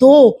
2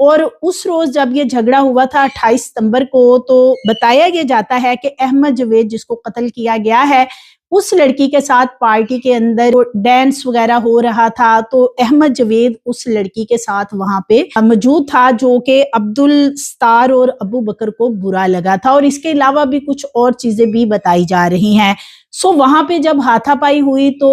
اور اس روز جب یہ جھگڑا ہوا تھا 28 ستمبر کو، تو بتایا یہ جاتا ہے کہ احمد جاوید جس کو قتل کیا گیا ہے، اس لڑکی کے ساتھ پارٹی کے اندر ڈانس وغیرہ ہو رہا تھا، تو احمد جاوید اس لڑکی کے ساتھ وہاں پہ موجود تھا، جو کہ عبدالستار اور ابو بکر کو برا لگا تھا، اور اس کے علاوہ بھی کچھ اور چیزیں بھی بتائی جا رہی ہیں۔ وہاں پہ جب ہاتھا پائی ہوئی تو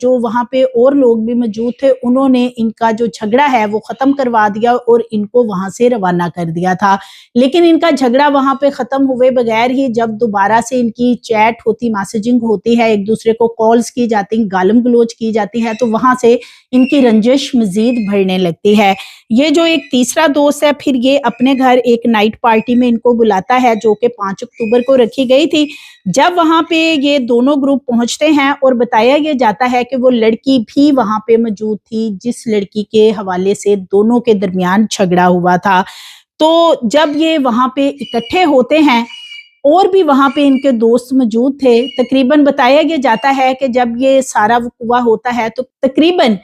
جو وہاں پہ اور لوگ بھی موجود تھے، انہوں نے ان کا جو جھگڑا ہے وہ ختم کروا دیا اور ان کو وہاں سے روانہ کر دیا تھا۔ لیکن ان کا جھگڑا وہاں پہ ختم ہوئے بغیر ہی جب دوبارہ سے ان کی چیٹ ہوتی، میسجنگ ہوتی ہے، ایک دوسرے کو کالز کی جاتی، گالم گلوچ کی جاتی ہے، تو وہاں سے ان کی رنجش مزید بڑھنے لگتی ہے۔ یہ جو ایک تیسرا دوست ہے، پھر یہ اپنے گھر ایک نائٹ پارٹی میں ان کو بلاتا ہے، جو کہ 5 اکتوبر کو رکھی گئی تھی۔ جب وہاں پہ یہ دونوں گروپ پہنچتے ہیں اور بتایا یہ جاتا ہے کہ وہ لڑکی بھی وہاں پہ موجود تھی، جس لڑکی کے حوالے سے دونوں کے درمیان جھگڑا ہوا تھا۔ تو جب یہ وہاں پہ اکٹھے ہوتے ہیں اور بھی وہاں پہ ان کے دوست موجود تھے، تقریباً بتایا یہ جاتا ہے کہ جب یہ سارا وقوع ہوتا ہے تو تقریباً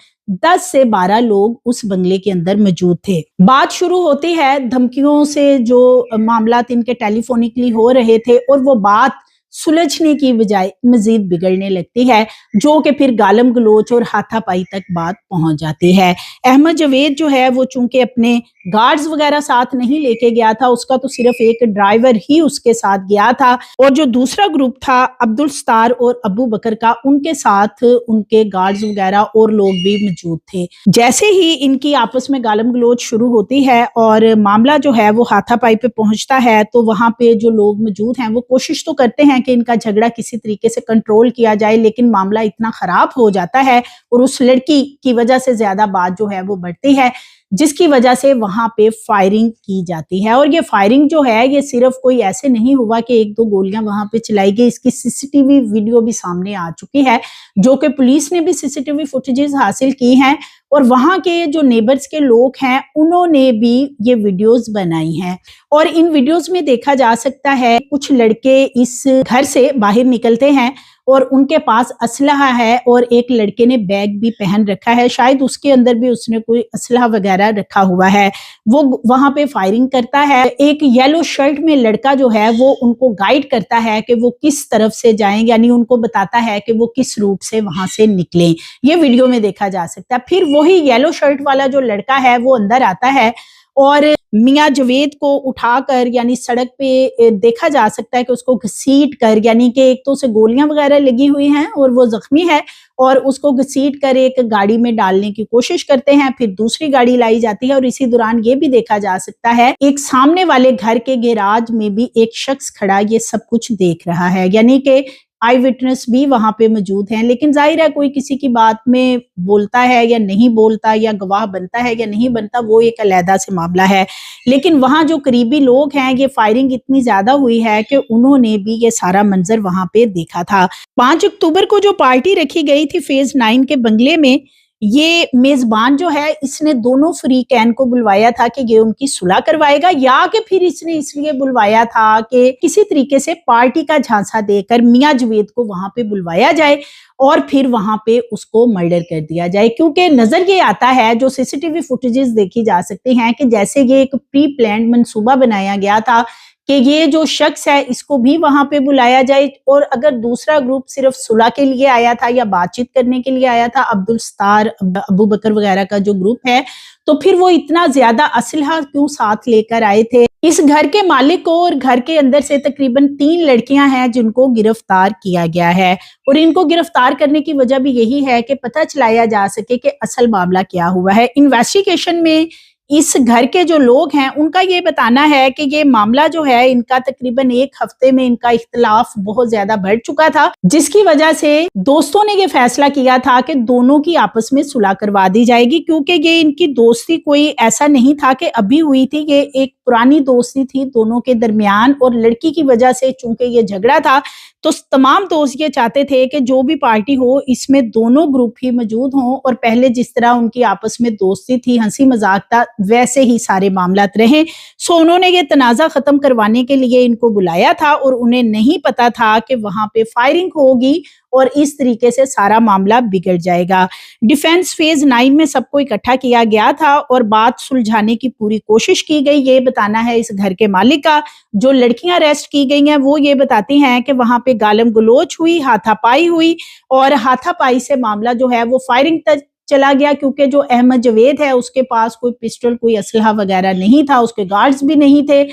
10 سے 12 لوگ اس بنگلے کے اندر موجود تھے۔ بات شروع ہوتی ہے دھمکیوں سے، جو معاملات ان کے ٹیلی فونکلی ہو رہے تھے، اور وہ بات سلجھنے کی بجائے مزید بگڑنے لگتی ہے، جو کہ پھر گالم گلوچ اور ہاتھا پائی تک بات پہنچ جاتی ہے۔ احمد جاوید جو ہے وہ چونکہ اپنے گارڈز وغیرہ ساتھ نہیں لے کے گیا تھا، اس کا تو صرف ایک ڈرائیور ہی اس کے ساتھ گیا تھا، اور جو دوسرا گروپ تھا عبدالستار اور ابو بکر کا، ان کے ساتھ ان کے گارڈز وغیرہ اور لوگ بھی موجود تھے۔ جیسے ہی ان کی آپس میں گالم گلوچ شروع ہوتی ہے اور معاملہ جو ہے وہ ہاتھا پائی پہ پہنچتا ہے، تو وہاں پہ جو لوگ موجود ہیں وہ کوشش تو کرتے ہیں کہ ان کا جھگڑا کسی طریقے سے کنٹرول کیا جائے، لیکن معاملہ اتنا خراب ہو جاتا ہے اور اس لڑکی کی وجہ سے زیادہ بات جو ہے وہ بڑھتی ہے، جس کی وجہ سے وہاں پہ فائرنگ کی جاتی ہے۔ اور یہ فائرنگ جو ہے یہ صرف کوئی ایسے نہیں ہوا کہ 1-2 گولیاں وہاں پہ چلائی گئی، اس کی سی سی ٹی وی ویڈیو بھی سامنے آ چکی ہے، جو کہ پولیس نے بھی سی سی ٹی وی فوٹیجز حاصل کی ہیں، اور وہاں کے جو نیبرز کے لوگ ہیں انہوں نے بھی یہ ویڈیوز بنائی ہیں۔ اور ان ویڈیوز میں دیکھا جا سکتا ہے کچھ لڑکے اس گھر سے باہر نکلتے ہیں اور ان کے پاس اسلحہ ہے، اور ایک لڑکے نے بیگ بھی پہن رکھا ہے، شاید اس کے اندر بھی اس نے کوئی اسلحہ وغیرہ رکھا ہوا ہے۔ وہ وہاں پہ فائرنگ کرتا ہے، ایک یلو شرٹ میں لڑکا جو ہے وہ ان کو گائیڈ کرتا ہے کہ وہ کس طرف سے جائیں، یعنی ان کو بتاتا ہے کہ وہ کس روٹ سے وہاں سے نکلیں۔ یہ ویڈیو میں دیکھا جا سکتا ہے۔ پھر وہی یلو شرٹ والا جو لڑکا ہے وہ اندر آتا ہے اور میاں جاوید کو اٹھا کر، یعنی سڑک پہ دیکھا جا سکتا ہے کہ اس کو گھسیٹ کر، یعنی کہ ایک تو اسے گولیاں وغیرہ لگی ہوئی ہیں اور وہ زخمی ہے، اور اس کو گھسیٹ کر ایک گاڑی میں ڈالنے کی کوشش کرتے ہیں، پھر دوسری گاڑی لائی جاتی ہے، اور اسی دوران یہ بھی دیکھا جا سکتا ہے ایک سامنے والے گھر کے گیراج میں بھی ایک شخص کھڑا یہ سب کچھ دیکھ رہا ہے، یعنی کہ آئی وٹنس بھی وہاں پہ موجود ہیں۔ لیکن ظاہر ہے کوئی کسی کی بات میں بولتا ہے یا نہیں بولتا، یا گواہ بنتا ہے یا نہیں بنتا، وہ ایک علیحدہ سے معاملہ ہے، لیکن وہاں جو قریبی لوگ ہیں، یہ فائرنگ اتنی زیادہ ہوئی ہے کہ انہوں نے بھی یہ سارا منظر وہاں پہ دیکھا تھا۔ 5 اکتوبر کو جو پارٹی رکھی گئی تھی فیز 9 کے بنگلے میں، یہ میزبان جو ہے اس نے دونوں فریقین کو بلوایا تھا کہ یہ ان کی صلح کروائے گا، یا کہ پھر اس نے اس لیے بلوایا تھا کہ کسی طریقے سے پارٹی کا جھانسا دے کر میاں جاوید کو وہاں پہ بلوایا جائے اور پھر وہاں پہ اس کو مرڈر کر دیا جائے، کیونکہ نظر یہ آتا ہے، جو سی سی ٹی وی فوٹیجز دیکھی جا سکتی ہیں، کہ جیسے یہ ایک پری پلانڈ منصوبہ بنایا گیا تھا کہ یہ جو شخص ہے اس کو بھی وہاں پہ بلایا جائے، اور اگر دوسرا گروپ صرف صلح کے لیے آیا تھا یا بات چیت کرنے کے لیے آیا تھا، عبدالستار، ابو بکر وغیرہ کا جو گروپ ہے، تو پھر وہ اتنا زیادہ اسلحہ کیوں ساتھ لے کر آئے تھے؟ اس گھر کے مالک کو اور گھر کے اندر سے تقریباً 3 لڑکیاں ہیں جن کو گرفتار کیا گیا ہے، اور ان کو گرفتار کرنے کی وجہ بھی یہی ہے کہ پتہ چلایا جا سکے کہ اصل معاملہ کیا ہوا ہے۔ انویسٹیگیشن میں اس گھر کے جو لوگ ہیں ان کا یہ بتانا ہے کہ یہ معاملہ جو ہے ان کا تقریباً 1 ہفتے میں ان کا اختلاف بہت زیادہ بڑھ چکا تھا، جس کی وجہ سے دوستوں نے یہ فیصلہ کیا تھا کہ دونوں کی آپس میں صلح کروا دی جائے گی، کیونکہ یہ ان کی دوستی کوئی ایسا نہیں تھا کہ ابھی ہوئی تھی، یہ ایک پرانی دوستی تھی دونوں کے درمیان، اور لڑکی کی وجہ سے چونکہ یہ جھگڑا تھا تو تمام دوست یہ چاہتے تھے کہ جو بھی پارٹی ہو اس میں دونوں گروپ ہی موجود ہوں، اور پہلے جس طرح ان کی آپس میں دوستی تھی، ہنسی مذاق تھا، ویسے ہی سارے معاملات رہیں۔ انہوں نے یہ تنازع ختم کروانے کے لیے ان کو بلایا تھا، اور انہیں نہیں پتا تھا کہ وہاں پہ فائرنگ ہوگی اور اس طریقے سے سارا معاملہ بگڑ جائے گا۔ ڈیفینس فیز 9 میں سب کو اکٹھا کیا گیا تھا اور بات سلجھانے کی پوری کوشش کی گئی۔ یہ بتانا ہے اس گھر کے مالک کا۔ جو لڑکیاں اریسٹ کی گئی ہیں وہ یہ بتاتی ہیں کہ وہاں پہ گالم گلوچ ہوئی، ہاتھا پائی ہوئی، اور ہاتھا پائی سے معاملہ جو ہے وہ فائرنگ تک چلا گیا، کیونکہ جو احمد جوید ہے اس کے پاس کوئی پسٹل، کوئی اسلحہ وغیرہ نہیں تھا، اس کے گارڈز بھی نہیں تھے۔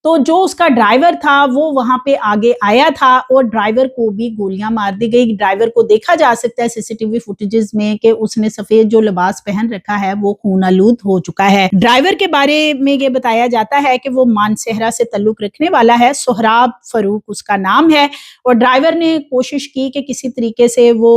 تو جو اس کا ڈرائیور تھا وہ وہاں پہ آگے آیا تھا اور ڈرائیور کو بھی گولیاں مار دی گئی۔ ڈرائیور کو دیکھا جا سکتا ہے سی سی ٹی وی فوٹیجز میں کہ اس نے سفید جو لباس پہن رکھا ہے وہ خون آلود ہو چکا ہے۔ ڈرائیور کے بارے میں یہ بتایا جاتا ہے کہ وہ مانسہرہ سے تعلق رکھنے والا ہے، سہراب فاروق اس کا نام ہے، اور ڈرائیور نے کوشش کی کہ کسی طریقے سے وہ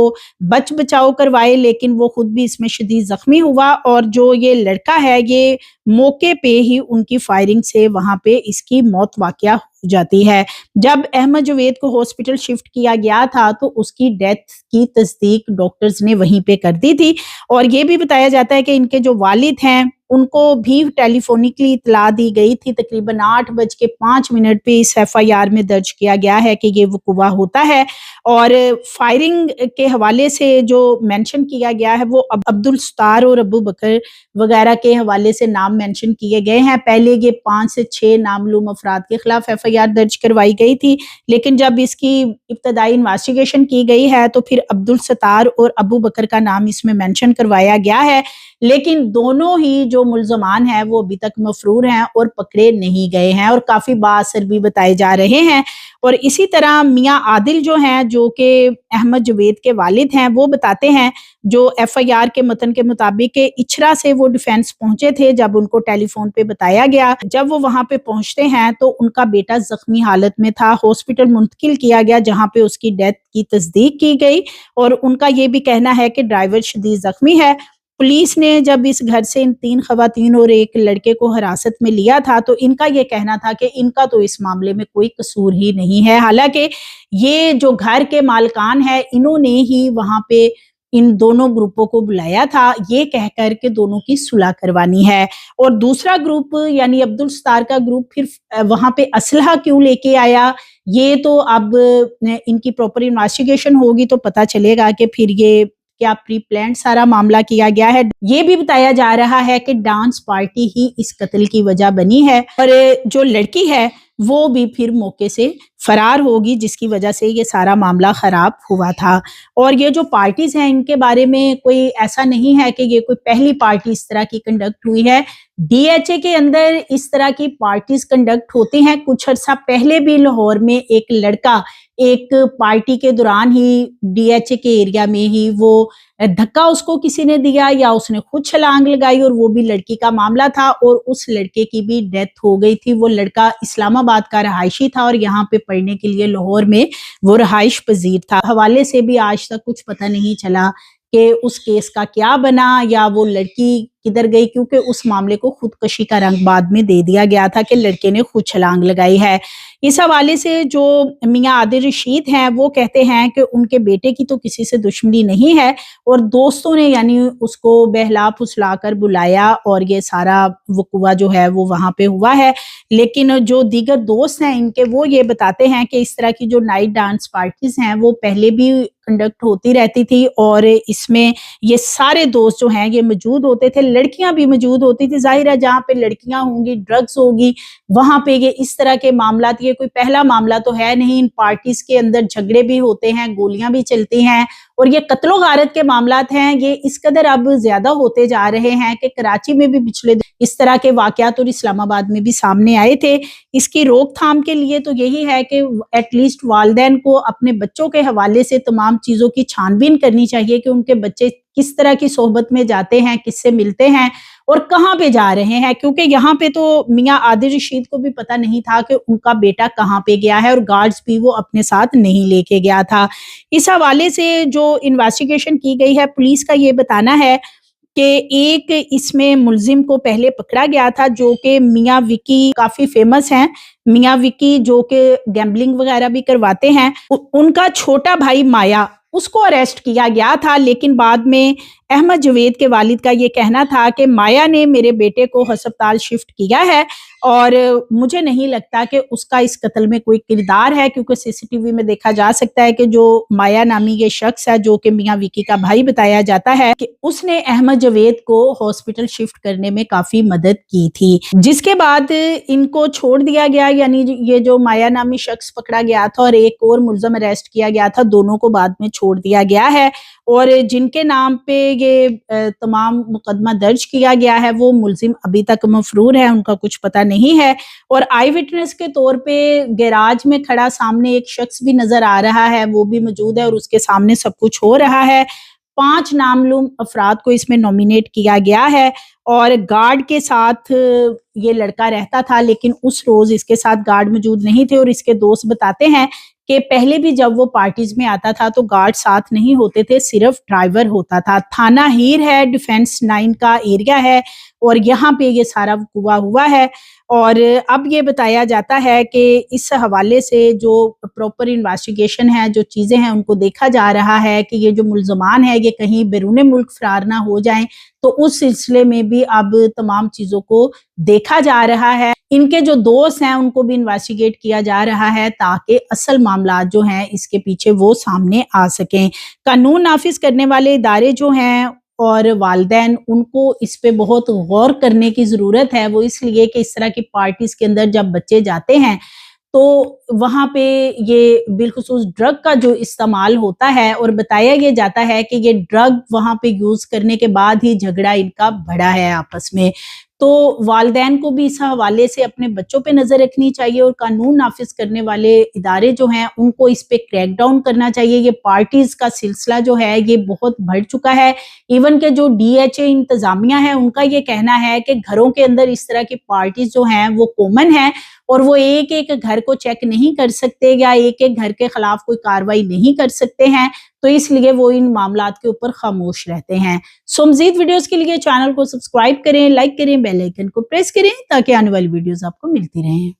بچ بچاؤ کروائے، لیکن وہ خود بھی اس میں شدید زخمی ہوا، اور جو یہ لڑکا ہے یہ موقع پہ ہی ان کی فائرنگ سے وہاں پہ اس کی موت واقعہ ہو جاتی ہے۔ جب احمد جوید کو ہاسپٹل شفٹ کیا گیا تھا تو اس کی ڈیتھ کی تصدیق ڈاکٹرز نے وہیں پہ کر دی تھی، اور یہ بھی بتایا جاتا ہے کہ ان کے جو والد ہیں ان کو بھی ٹیلی فونکلی اطلاع دی گئی تھی۔ تقریباً 8:05 پہ اس ایف آئی آر میں درج کیا گیا ہے کہ یہ وقوع ہوتا ہے، اور فائرنگ کے حوالے سے جو مینشن کیا گیا ہے وہ عبدالستار اور ابو بکر وغیرہ کے حوالے سے نام مینشن کیے گئے ہیں۔ پہلے یہ 5 سے 6 نامعلوم افراد کے خلاف ایف آئی آر درج کروائی گئی تھی، لیکن جب اس کی ابتدائی انویسٹیگیشن کی گئی ہے تو پھر عبدالستار اور ابو بکر کا نام اس میں مینشن کروایا گیا ہے، لیکن دونوں ہی جو ملزمان ہیں وہ ابھی تک مفرور ہیں اور پکڑے نہیں گئے ہیں، اور کافی بااثر بھی بتائے جا رہے ہیں۔ اور اسی طرح میاں عادل جو ہیں، جو کہ احمد جوید کے والد ہیں، وہ بتاتے ہیں جو ایف آئی آر کے متن کے مطابق کہ اچھرا سے وہ ڈیفینس پہنچے تھے جب ان کو ٹیلی فون پہ بتایا گیا۔ جب وہ وہاں پہ پہنچتے ہیں تو ان کا بیٹا زخمی حالت میں تھا، ہاسپٹل منتقل کیا گیا جہاں پہ اس کی ڈیتھ کی تصدیق کی گئی، اور ان کا یہ بھی کہنا ہے کہ ڈرائیور شدید زخمی ہے۔ پولیس نے جب اس گھر سے ان 3 خواتین اور ایک لڑکے کو حراست میں لیا تھا تو ان کا یہ کہنا تھا کہ ان کا تو اس معاملے میں کوئی قصور ہی نہیں ہے، حالانکہ یہ جو گھر کے مالکان ہیں انہوں نے ہی وہاں پہ ان دونوں گروپوں کو بلایا تھا یہ کہہ کر کے دونوں کی صلح کروانی ہے، اور دوسرا گروپ یعنی عبدالستار کا گروپ پھر وہاں پہ اسلحہ کیوں لے کے آیا، یہ تو اب ان کی پراپر انویسٹیگیشن ہوگی تو پتہ چلے گا کہ پھر یہ کیا پری پلانڈ سارا معاملہ کیا گیا ہے۔ یہ بھی بتایا جا رہا ہے کہ ڈانس پارٹی ہی اس قتل کی وجہ بنی ہے، اور جو لڑکی ہے وہ بھی پھر موقع سے فرار ہوگی، جس کی وجہ سے یہ سارا معاملہ خراب ہوا تھا۔ اور یہ جو پارٹیز ہیں ان کے بارے میں کوئی ایسا نہیں ہے کہ یہ کوئی پہلی پارٹی اس طرح کی کنڈکٹ ہوئی ہے، ڈی ایچ اے کے اندر اس طرح کی پارٹیز کنڈکٹ ہوتی ہیں۔ کچھ عرصہ پہلے بھی لاہور میں ایک لڑکا ایک پارٹی کے دوران ہی ڈی ایچ اے کے ایریا میں ہی وہ دھکا اس کو کسی نے دیا یا اس نے خود چھلانگ لگائی، اور وہ بھی لڑکی کا معاملہ تھا، اور اس لڑکے کی بھی ڈیتھ ہو گئی تھی۔ وہ لڑکا اسلام آباد کا رہائشی تھا اور یہاں پہ پڑھنے کے لیے لاہور میں وہ رہائش پذیر تھا۔ حوالے سے بھی آج تک کچھ پتہ نہیں چلا کہ اس کیس کا کیا بنا یا وہ لڑکی کدھر گئی، کیونکہ اس معاملے کو خودکشی کا رنگ بعد میں دے دیا گیا تھا کہ لڑکے نے خود چھلانگ لگائی ہے۔ اس حوالے سے جو میاں عادل رشید ہیں وہ کہتے ہیں کہ ان کے بیٹے کی تو کسی سے دشمنی نہیں ہے، اور دوستوں نے یعنی اس کو بہلا پھسلا کر بلایا اور یہ سارا وقوع جو ہے وہ وہاں پہ ہوا ہے۔ لیکن جو دیگر دوست ہیں ان کے وہ یہ بتاتے ہیں کہ اس طرح کی جو نائٹ ڈانس پارٹیز ہیں وہ پہلے بھی کنڈکٹ ہوتی رہتی تھی، اور اس میں یہ سارے دوست جو ہیں یہ موجود ہوتے تھے، لڑکیاں بھی موجود ہوتی تھی۔ ظاہر ہے جہاں پہ لڑکیاں ہوں گی، ڈرگز ہوگی، وہاں پہ یہ اس طرح کے معاملات، یہ کوئی پہلا معاملہ تو ہے نہیں، ان پارٹیز کے اندر جھگڑے بھی ہوتے ہیں، گولیاں بھی چلتی ہیں، اور یہ قتل و غارت کے معاملات ہیں یہ اس قدر اب زیادہ ہوتے جا رہے ہیں کہ کراچی میں بھی پچھلے اس طرح کے واقعات اور اسلام آباد میں بھی سامنے آئے تھے۔ اس کی روک تھام کے لیے تو یہی ہے کہ ایٹ لیسٹ والدین کو اپنے بچوں کے حوالے سے تمام چیزوں کی چھان بین کرنی چاہیے کہ ان کے بچے کس طرح کی صحبت میں جاتے ہیں، کس سے ملتے ہیں اور کہاں پہ جا رہے ہیں، کیونکہ یہاں پہ تو میاں عادل رشید کو بھی پتہ نہیں تھا کہ ان کا بیٹا کہاں پہ گیا ہے، اور گارڈز بھی وہ اپنے ساتھ نہیں لے کے گیا تھا۔ اس حوالے سے جو انویسٹیگیشن کی گئی ہے پولیس کا یہ بتانا ہے کہ ایک اس میں ملزم کو پہلے پکڑا گیا تھا جو کہ میاں وکی، کافی فیمس ہیں میاں وکی، جو کہ گیمبلنگ وغیرہ بھی کرواتے ہیں، ان کا چھوٹا بھائی مایا، اس کو اریسٹ کیا گیا تھا، لیکن بعد میں احمد جوید کے والد کا یہ کہنا تھا کہ مایا نے میرے بیٹے کو ہسپتال شفٹ کیا ہے اور مجھے نہیں لگتا کہ اس کا اس قتل میں کوئی کردار ہے، کیونکہ سی سی ٹی وی میں دیکھا جا سکتا ہے کہ جو مایا نامی یہ شخص ہے جو کہ میاں وکی کا بھائی بتایا جاتا ہے کہ اس نے احمد جاوید کو ہاسپٹل شفٹ کرنے میں کافی مدد کی تھی، جس کے بعد ان کو چھوڑ دیا گیا، یعنی یہ جو مایا نامی شخص پکڑا گیا تھا اور ایک اور ملزم اریسٹ کیا گیا تھا، دونوں کو بعد میں چھوڑ دیا گیا ہے، اور جن کے نام پہ یہ تمام مقدمہ درج کیا گیا ہے وہ ملزم ابھی تک مفرور ہے، ان کا کچھ پتہ نہیں ہے۔ اور آئی وٹنس کے طور پہ گیراج میں کھڑا سامنے ایک شخص بھی نظر آ رہا ہے، وہ بھی موجود ہے اور اس کے سامنے سب کچھ ہو رہا ہے۔ 5 نامعلوم افراد کو اس میں نومینیٹ کیا گیا ہے، اور گارڈ کے ساتھ یہ لڑکا رہتا تھا، لیکن اس روز اس کے ساتھ گارڈ موجود نہیں تھے، اور اس کے دوست بتاتے ہیں کہ پہلے بھی جب وہ پارٹیز میں آتا تھا تو گارڈ ساتھ نہیں ہوتے تھے، صرف ڈرائیور ہوتا تھا۔ تھانہ ہیر ہے، ڈیفنس 9 کا ایریا ہے، اور یہاں پہ یہ سارا وقوع ہوا ہے۔ اور اب یہ بتایا جاتا ہے کہ اس حوالے سے جو پراپر انویسٹیگیشن ہے، جو چیزیں ہیں ان کو دیکھا جا رہا ہے کہ یہ جو ملزمان ہیں یہ کہیں بیرون ملک فرار نہ ہو جائیں، تو اس سلسلے میں بھی اب تمام چیزوں کو دیکھا جا رہا ہے۔ ان کے جو دوست ہیں ان کو بھی انویسٹیگیٹ کیا جا رہا ہے تاکہ اصل معاملات جو ہیں اس کے پیچھے وہ سامنے آ سکیں۔ قانون نافذ کرنے والے ادارے جو ہیں اور والدین، ان کو اس پہ بہت غور کرنے کی ضرورت ہے، وہ اس لیے کہ اس طرح کی پارٹیز کے اندر جب بچے جاتے ہیں تو وہاں پہ یہ بالخصوص ڈرگ کا جو استعمال ہوتا ہے، اور بتایا یہ جاتا ہے کہ یہ ڈرگ وہاں پہ یوز کرنے کے بعد ہی جھگڑا ان کا بڑھا ہے آپس میں۔ تو والدین کو بھی اس حوالے سے اپنے بچوں پہ نظر رکھنی چاہیے، اور قانون نافذ کرنے والے ادارے جو ہیں ان کو اس پہ کریک ڈاؤن کرنا چاہیے۔ یہ پارٹیز کا سلسلہ جو ہے یہ بہت بڑھ چکا ہے، ایون کہ جو ڈی ایچ اے انتظامیہ ہے ان کا یہ کہنا ہے کہ گھروں کے اندر اس طرح کی پارٹیز جو ہیں وہ کومن ہیں، اور وہ ایک ایک گھر کو چیک نہیں کر سکتے یا ایک ایک گھر کے خلاف کوئی کاروائی نہیں کر سکتے ہیں، تو اس لیے وہ ان معاملات کے اوپر خاموش رہتے ہیں۔ سو مزید ویڈیوز کے لیے چینل کو سبسکرائب کریں، لائک کریں، بیل آئیکن کو پریس کریں تاکہ آنے والی ویڈیوز آپ کو ملتی رہیں۔